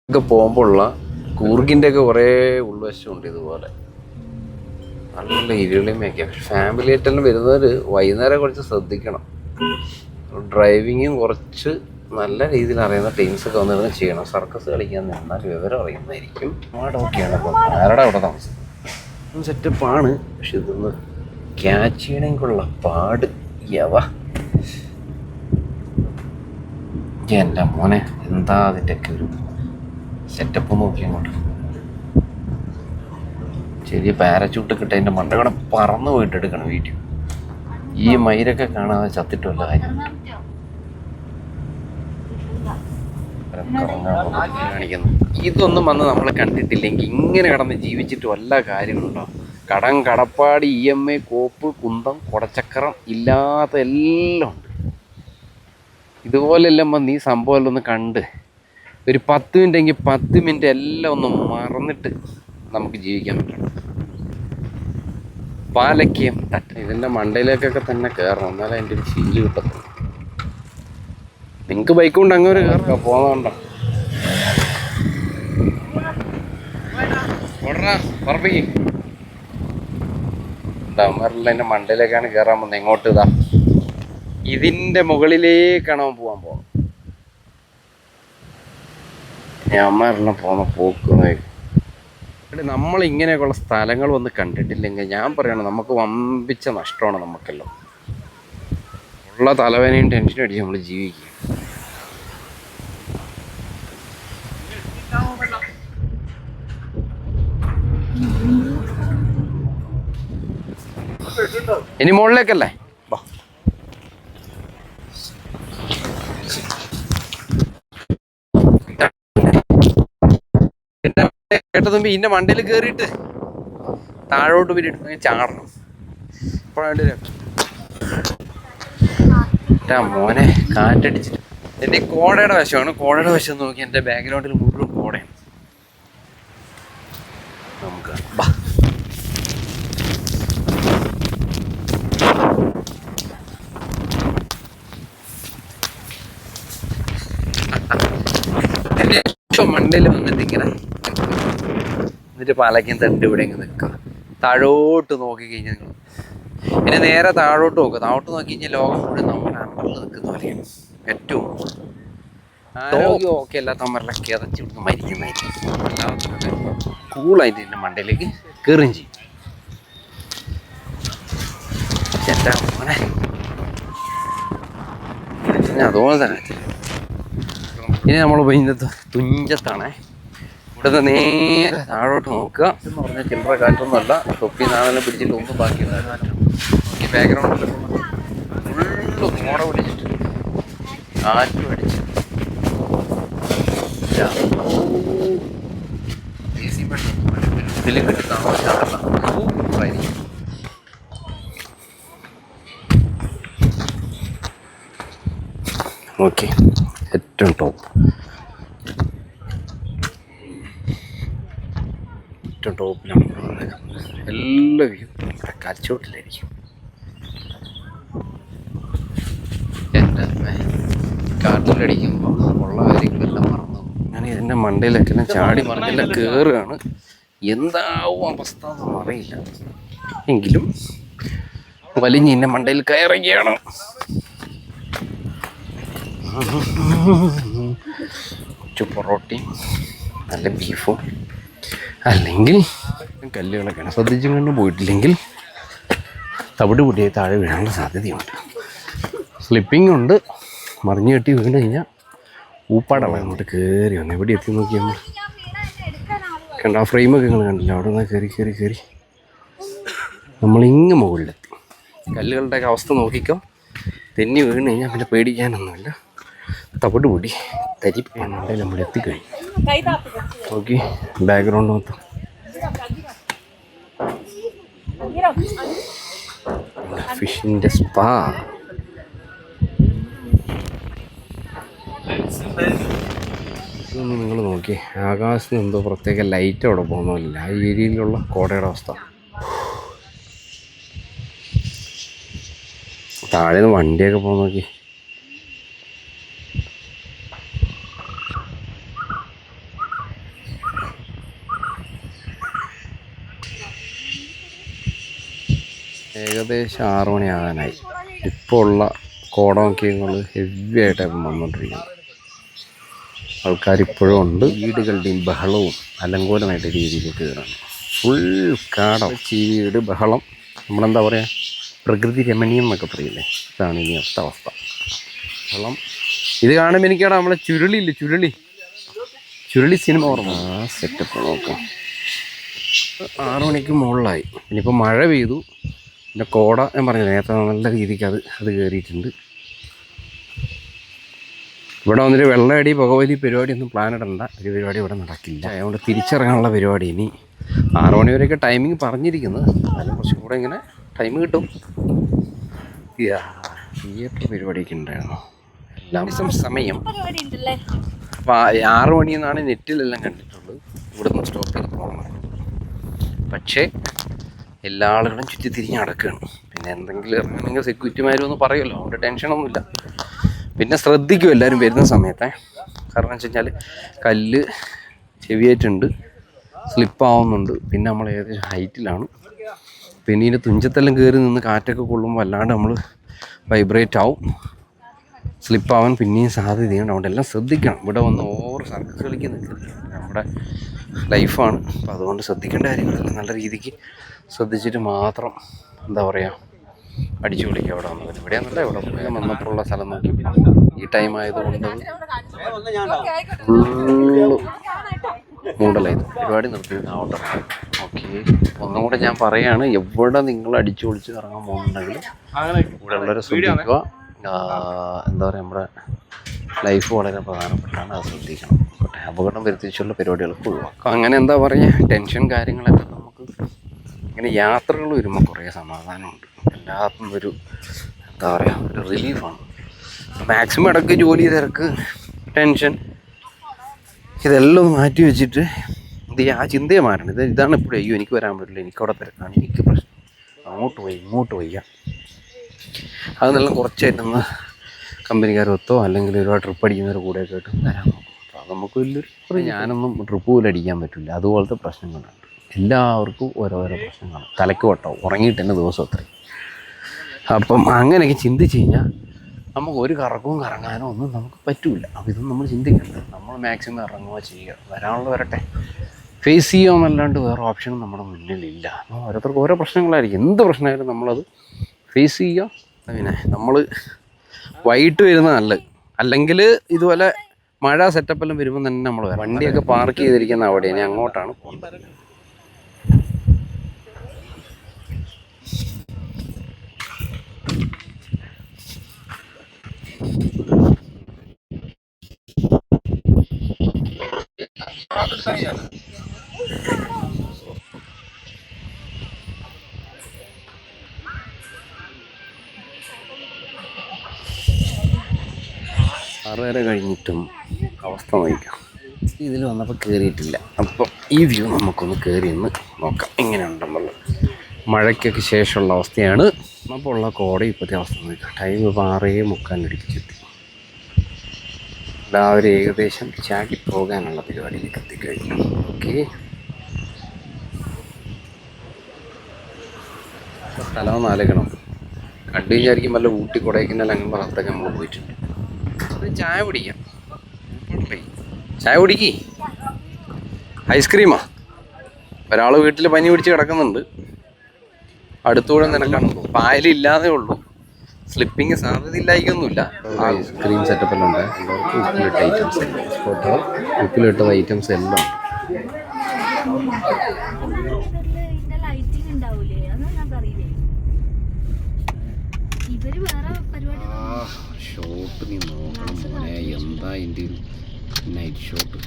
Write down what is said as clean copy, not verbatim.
ഒക്കെ പോകുമ്പോഴുള്ള കൂർഗിൻ്റെ ഒക്കെ കുറേ ഉൾവശമുണ്ട് ഇതുപോലെ നല്ല ഇരുളിമയൊക്കെ. ഫാമിലി ആയിട്ടെല്ലാം വരുന്നവർ വൈകുന്നേരം കുറച്ച് ശ്രദ്ധിക്കണം. ഡ്രൈവിങ്ങും കുറച്ച് നല്ല രീതിയിൽ അറിയുന്ന ടീംസൊക്കെ വന്നിരുന്ന് ചെയ്യണം. സർക്കസ് കളിക്കാൻ നിന്നാൽ വിവരം അറിയുന്നതായിരിക്കും. ഓക്കെയാണ്. അപ്പം ആരുടെ അവിടെ താമസം സെറ്റപ്പാണ്. പക്ഷെ ഇതൊന്ന് ക്യാച്ച് ചെയ്യണമെങ്കിലുള്ള പാട് യവ എൻ്റെ മോനെ, എന്താ അതിൻ്റെയൊക്കെ ഒരു സെറ്റപ്പ് നോക്കി അങ്ങോട്ട്. ചെറിയ പാരച്ചൂട്ടൊക്കെ ഇട്ട് അതിൻ്റെ മണ്ടകളെ പറന്ന് പോയിട്ട് എടുക്കണം വീഡിയോ. ഈ മയിലൊക്കെ കാണാതെ ചത്തിട്ടുള്ള കാര്യം കാണിക്കുന്നു. ഇതൊന്നും വന്ന് നമ്മളെ കണ്ടിട്ടില്ലെങ്കിൽ ഇങ്ങനെ കടന്ന് ജീവിച്ചിട്ട് വല്ല കാര്യങ്ങളുണ്ടോ? കടം, കടപ്പാട്, EMI, കോപ്പ്, കുന്തം, കുടച്ചക്രം ഇല്ലാത്ത എല്ലാം ഉണ്ട്. ഇതുപോലെല്ലാം വന്ന് ഈ സംഭവമെല്ലാം ഒന്ന് കണ്ട് ഒരു 10 മിനിറ്റ് എങ്കിൽ 10 മിനിറ്റ് എല്ലാം ഒന്ന് മറന്നിട്ട് നമുക്ക് ജീവിക്കാൻ പറ്റണം. പാലക്കയം തട്ട് ഇതിൻ്റെ മണ്ടയിലേക്കൊക്കെ തന്നെ കയറണം, എന്നാലും അതിൻ്റെ ഒരു ഫീല് കിട്ടത്തുള്ളൂ. നിങ്ങൾക്ക് ബൈക്ക് കൊണ്ട് അങ്ങനെ കയറൊക്കെ പോകുന്നതുകൊണ്ടോ? ഉറപ്പിക്കും ഡമറിൽ അതിൻ്റെ മണ്ടയിലേക്കാണ് കയറാൻ പോകുന്നത്. എങ്ങോട്ട്? ഇതാ ഇതിൻ്റെ മുകളിലേക്കാണ് അവൻ പോകാൻ പോകുന്നത്. അമ്മരെല്ലാം പോകുന്ന പോക്ക് നമ്മളിങ്ങനെയൊക്കെയുള്ള സ്ഥലങ്ങൾ വന്ന് കണ്ടിട്ടില്ലെങ്കിൽ ഞാൻ പറയണം, നമുക്ക് വമ്പിച്ച നഷ്ടമാണ്. നമുക്കെല്ലാം ഉള്ള തലവേനയും ടെൻഷനും അടിച്ച് നമ്മൾ ജീവിക്കുക. ഇനി മുകളിലേക്കല്ലേ? കേട്ടതുമ്പ് ഇതിൻ്റെ മണ്ടയിൽ കയറിയിട്ട് താഴോട്ട് പിന്നിട്ട് ചാടണം. മോനെ കാറ്റടിച്ചിട്ട് എൻ്റെ കോടയുടെ വശമാണ്. കോടയുടെ വശം നോക്കി എൻ്റെ ബാക്ക്ഗ്രൗണ്ടിൽ മുഴുവൻ കോടയാണ്. നമുക്ക് മണ്ടയിൽ വന്നിട്ട് ഇങ്ങനെ എന്നിട്ട് പാലക്കയം തണ്ട് ഇവിടെ ഇങ്ങനെ നിൽക്കുക. താഴോട്ട് നോക്കി കഴിഞ്ഞാൽ നിങ്ങൾ പിന്നെ നേരെ താഴോട്ട് നോക്കുക. താഴോട്ട് നോക്കി കഴിഞ്ഞാൽ ലോകം മുഴുവൻ നമ്മുടെ അണ്ടറിൽ നിൽക്കുന്ന പോലെയാണ്. ഏറ്റവും ആരോഗ്യം ഓക്കെ അല്ലാത്തവന്മാരെല്ലാം കിതച്ച് വിടുന്ന് മരിക്കുന്നതായിരിക്കും. കൂളായിട്ട് എൻ്റെ മണ്ടയിലേക്ക് കയറുകയും ചെയ്യും. ചേട്ടാ മോനെ അതുപോലെ തന്നെ. ഇനി നമ്മൾ ഇന്നത്തെ തുഞ്ചത്താണേ. ഇവിടുന്ന് നേരെ താഴോട്ട് നോക്കുക എന്ന് പറഞ്ഞാൽ ചില്ലറ കാറ്റൊന്നുമല്ല. തൊപ്പി നാളെ പിടിച്ചിട്ട് ഒന്നും ബാക്കിയുള്ള കാറ്റും. ഈ ബാക്ക്ഗ്രൗണ്ടിൽ ഫുള്ള് കോട പിടിച്ചിട്ട് കാറ്റ് പിടിച്ച് AC ഇതിൽ കിട്ടുന്ന സൂപ്പറായിരിക്കും. ഓക്കെ, ഏറ്റവും ടോപ്പിലാണ് എല്ലാ വ്യൂ നമ്മുടെ കാച്ചോട്ടിലായിരിക്കും. എൻ്റെ കാട്ടിലടിക്കുമ്പോൾ ഉള്ള കാര്യങ്ങളെല്ലാം മറന്നു. ഞാൻ ഇതിൻ്റെ മണ്ടയിലൊക്കെ ചാടി മറിഞ്ഞെല്ലാം കയറുകയാണ്. എന്താവും അവസ്ഥ എന്നൊന്നും അറിയില്ല. എങ്കിലും വലിഞ്ഞ് എൻ്റെ മണ്ടയിൽ കയറുകയാണ്. കുറച്ച് പൊറോട്ടയും നല്ല ബീഫും, അല്ലെങ്കിൽ കല്ലുകളൊക്കെയാണ്. ശ്രദ്ധിച്ചും കണ്ടും പോയിട്ടില്ലെങ്കിൽ തവിട് പൊടിയായി താഴെ വീഴാനുള്ള സാധ്യതയുണ്ട്. സ്ലിപ്പിംഗ് ഉണ്ട്. മറിഞ്ഞു കെട്ടി വീണ് കഴിഞ്ഞാൽ ഊപ്പാടല്ല അങ്ങോട്ട് കയറി വന്നു. എവിടെ എത്തി നോക്കിയാൽ നമ്മൾ കണ്ട ആ ഫ്രെയിമൊക്കെ നിങ്ങൾ കണ്ടില്ല? അവിടെ നിന്ന് കയറി നമ്മളിങ്ങ് മുകളിലെത്തി. കല്ലുകളുടെയൊക്കെ അവസ്ഥ നോക്കിക്കോ. തെന്നി വീണ് കഴിഞ്ഞാൽ പിന്നെ പേടിക്കാനൊന്നുമില്ല. തവിട് പൊടി തരിപ്പാണ് നമ്മൾ എത്തിക്കഴിഞ്ഞു. ഓക്കെ, ബാക്ക്ഗ്രൗണ്ട് മൊത്തം ഫിഷിൻ്റെ സ്പാ. ഇതൊന്ന് നിങ്ങൾ നോക്കി, ആകാശത്തിന് എന്തോ പ്രത്യേക ലൈറ്റ് അവിടെ പോകുന്നില്ല. ആ ഏരിയയിലുള്ള കോടയുടെ അവസ്ഥ. താഴെ നിന്ന് വണ്ടിയൊക്കെ പോകുന്ന നോക്കി. ഏകദേശം 6 മണി ആകാനായി. ഇപ്പോൾ ഉള്ള കോടമൊക്കെങ്ങൾ ഹെവി ആയിട്ടാണ് വന്നുകൊണ്ടിരിക്കുന്നത്. ആൾക്കാരിപ്പോഴും ഉണ്ട്. വീടുകളുടെയും ബഹളവും അലങ്കോലമായിട്ട് രീതിയിലേക്ക് കയറാണ്. ഫുൾ കാടം, ചീട്, ബഹളം. നമ്മളെന്താ പറയുക, പ്രകൃതി രമണീയം എന്നൊക്കെ പറയില്ലേ, ഇതാണ് ഇനി അവസ്ഥ. ബഹളം. ഇത് കാണുമ്പോൾ എനിക്കാണ് നമ്മളെ ചുരുളി സിനിമ ഓർമ്മ. ആ സെറ്റപ്പ് നോക്കാം. 6 മണിക്ക് മുകളിലായി. ഇനിയിപ്പോൾ മഴ പെയ്തു. പിന്നെ കോട ഞാൻ പറഞ്ഞു നേരത്തെ നല്ല രീതിക്ക് അത് കയറിയിട്ടുണ്ട്. ഇവിടെ വന്നിട്ട് വെള്ളയടി, പുകവലി പരിപാടിയൊന്നും പ്ലാൻ ഇടണ്ട. ഒരു പരിപാടി ഇവിടെ നടക്കില്ല. അതുകൊണ്ട് തിരിച്ചിറങ്ങാനുള്ള പരിപാടി. ഇനി 6 മണി വരെയൊക്കെ ടൈമിങ് പറഞ്ഞിരിക്കുന്നത്. അതിന് കുറച്ചും കൂടെ ഇങ്ങനെ ടൈം കിട്ടും. തിയേറ്റർ പരിപാടിയൊക്കെ ഉണ്ടായിരുന്നു. എല്ലാം സമയം. അപ്പോൾ 6 മണിയെന്നാണ് നെറ്റിലെല്ലാം കണ്ടിട്ടുള്ളത്. ഇവിടുന്ന് സ്റ്റോപ്പ് ചെയ്ത് പോകണം. പക്ഷേ എല്ലാ ആളുകളും ചുറ്റി തിരിഞ്ഞ് നടക്കുകയാണ്. പിന്നെ എന്തെങ്കിലും ഇറങ്ങണമെങ്കിൽ സെക്യൂരിറ്റിമാരും ഒന്ന് പറയുമല്ലോ, അതുകൊണ്ട് ടെൻഷനൊന്നുമില്ല. പിന്നെ ശ്രദ്ധിക്കും എല്ലാവരും വരുന്ന സമയത്തെ. കാരണം വെച്ച് കഴിഞ്ഞാൽ കല്ല് ഹെവിയായിട്ടുണ്ട്, സ്ലിപ്പാവുന്നുണ്ട്. പിന്നെ നമ്മൾ ഏകദേശം ഹൈറ്റിലാണ്. പിന്നെ ഇതിൻ്റെ തുഞ്ചത്തെല്ലാം കയറി നിന്ന് കാറ്റൊക്കെ കൊള്ളുമ്പോൾ അല്ലാണ്ട് നമ്മൾ വൈബ്രേറ്റ് ആവും, സ്ലിപ്പാവാൻ പിന്നെയും സാധ്യതയുണ്ട്. അതുകൊണ്ട് എല്ലാം ശ്രദ്ധിക്കണം. ഇവിടെ വന്ന് ഓവർ സർക്കസ് കളിക്കുന്നത് നമ്മുടെ ലൈഫാണ്. അപ്പോൾ അതുകൊണ്ട് ശ്രദ്ധിക്കേണ്ട കാര്യങ്ങളെല്ലാം നല്ല രീതിക്ക് ശ്രദ്ധിച്ചിട്ട് മാത്രം എന്താ പറയുക അടിച്ചു പൊളിക്കുക. അവിടെ വന്നത് ഇവിടെയാണല്ല, ഇവിടെ വന്നപ്പോഴുള്ള സ്ഥലം നോക്കി. ഈ ടൈം ആയതുകൊണ്ട് ഫുള്ള് മൂടലായത്. പരിപാടി നിർത്തി ഔട്ടർ. ഓക്കെ, ഒന്നും കൂടെ ഞാൻ പറയുകയാണ്, എവിടെ നിങ്ങൾ അടിച്ചു പൊളിച്ച് ഇറങ്ങാൻ പോകുന്നുണ്ടെങ്കിൽ ഇവിടെ ഉള്ളവരെ ശ്രദ്ധിക്കുക. എന്താ പറയുക, നമ്മുടെ ലൈഫ് വളരെ പ്രധാനപ്പെട്ടാണ്, അത് ശ്രദ്ധിക്കണം. അപകടം വരുത്തിച്ചുള്ള പരിപാടികൾക്ക് ഒഴിവാക്കാം. അങ്ങനെ എന്താ പറയുക, ടെൻഷൻ കാര്യങ്ങളൊക്കെ നമുക്ക് ഇങ്ങനെ യാത്രകൾ വരുമ്പോൾ കുറേ സമാധാനമുണ്ട്. എല്ലാത്തും ഒരു എന്താ പറയുക, ഒരു റിലീഫാണ്. മാക്സിമം ഇടയ്ക്ക് ജോലി തിരക്ക്, ടെൻഷൻ, ഇതെല്ലാം ഒന്ന് മാറ്റി വെച്ചിട്ട് ആ ചിന്തയെ മാറണം. ഇതാണ് എപ്പോഴും, അയ്യോ എനിക്ക് വരാൻ പറ്റില്ല, എനിക്കവിടെ തിരക്കാണ്, എനിക്ക് പ്രശ്നം, അങ്ങോട്ട് പോയി ഇങ്ങോട്ട് വയ്യ. അതെന്നെല്ലാം കുറച്ചായിട്ടൊന്ന് കമ്പനിക്കാരൊത്തോ അല്ലെങ്കിൽ ഒരുപാട് ട്രിപ്പ് അടിക്കുന്നവർ കൂടെയൊക്കെ ആയിട്ട് വരാൻ നോക്കും. അപ്പോൾ അത് നമുക്ക് വലിയൊരു, ഞാനൊന്നും ട്രിപ്പ് പോലും അടിക്കാൻ പറ്റില്ല. അതുപോലത്തെ പ്രശ്നങ്ങളുണ്ട്. എല്ലാവർക്കും ഓരോരോ പ്രശ്നങ്ങളാണ്. തലയ്ക്ക് വട്ടാവും, ഉറങ്ങിയിട്ട് തന്നെ ദിവസം അത്രയും. അപ്പം അങ്ങനെയൊക്കെ ചിന്തിച്ച് കഴിഞ്ഞാൽ നമുക്ക് ഒരു കറക്കവും കറങ്ങാനോ ഒന്നും നമുക്ക് പറ്റില്ല. അപ്പോൾ ഇതൊന്നും നമ്മൾ ചിന്തിക്കേണ്ടത്. നമ്മൾ മാക്സിമം ഇറങ്ങുക ചെയ്യുക, വരാനുള്ള വരട്ടെ, ഫേസ് ചെയ്യുക എന്നല്ലാണ്ട് വേറെ ഓപ്ഷനും നമ്മുടെ മുന്നിലില്ല. അപ്പോൾ ഓരോരുത്തർക്ക് ഓരോ പ്രശ്നങ്ങളായിരിക്കും. എന്ത് പ്രശ്നമായാലും നമ്മളത് ഫേസ് ചെയ്യുക. പിന്നെ നമ്മൾ വൈകിട്ട് വരുന്ന നല്ലത്. അല്ലെങ്കിൽ ഇതുപോലെ മഴ സെറ്റപ്പെല്ലാം വരുമ്പോൾ തന്നെ നമ്മൾ വണ്ടിയൊക്കെ പാർക്ക് ചെയ്തിരിക്കുന്ന അവിടെ, ഇനി അങ്ങോട്ടാണ് പോകുന്നത്. ആറര കഴിഞ്ഞിട്ടും അവസ്ഥ നോക്കാം. ഇതിൽ വന്നപ്പോൾ കയറിയിട്ടില്ല. അപ്പം ഈ വ്യൂ നമുക്കൊന്ന് കയറി ഒന്ന് നോക്കാം എങ്ങനെയുണ്ടെന്നുള്ളത്. മഴയ്ക്കൊക്കെ ശേഷമുള്ള അവസ്ഥയാണ്. അപ്പോൾ ഉള്ള കോട ഇപ്പോഴത്തെ അവസ്ഥ നോക്കാം. ടൈം ഇപ്പോൾ 6:45 അടുപ്പിച്ചെത്തി. എല്ലാവരും ഏകദേശം ചാടിപ്പോകാനുള്ള പരിപാടിയിലേക്ക് എത്തിക്കഴിഞ്ഞു. ഓക്കെ, സ്ഥലമൊന്നും ആലോചിക്കണം. കണ്ടു കഴിഞ്ഞായിരിക്കും വല്ല ഊട്ടി കൊടൈക്കനാൽ അങ്ങനെ ഭാഗത്തൊക്കെ നമ്മൾ പോയിട്ടുണ്ട്. ചായ കുടിക്കാം. ചായ കുടിക്കി. ഐസ്ക്രീമാ. ഒരാൾ വീട്ടിൽ പനി പിടിച്ച് കിടക്കുന്നുണ്ട്. അടുത്തുകൂടെ നിനക്കാണ്. പായലില്ലാതെ ഉള്ളൂ. സ്ലിപ്പിങ് സാധ്യതയില്ലായിക്കൊന്നുമില്ല. ഐസ്ക്രീം സെറ്റപ്പെല്ലാം ഉണ്ട്. ഉപ്പിലിട്ട ഐറ്റംസ്, ഉപ്പിലിട്ട ഐറ്റംസ് എല്ലാം. ഷോട്ട് നീ നോക്കണം മോനെ, എന്താ ഇതിൻ്റെ നൈറ്റ് ഷോട്ട്.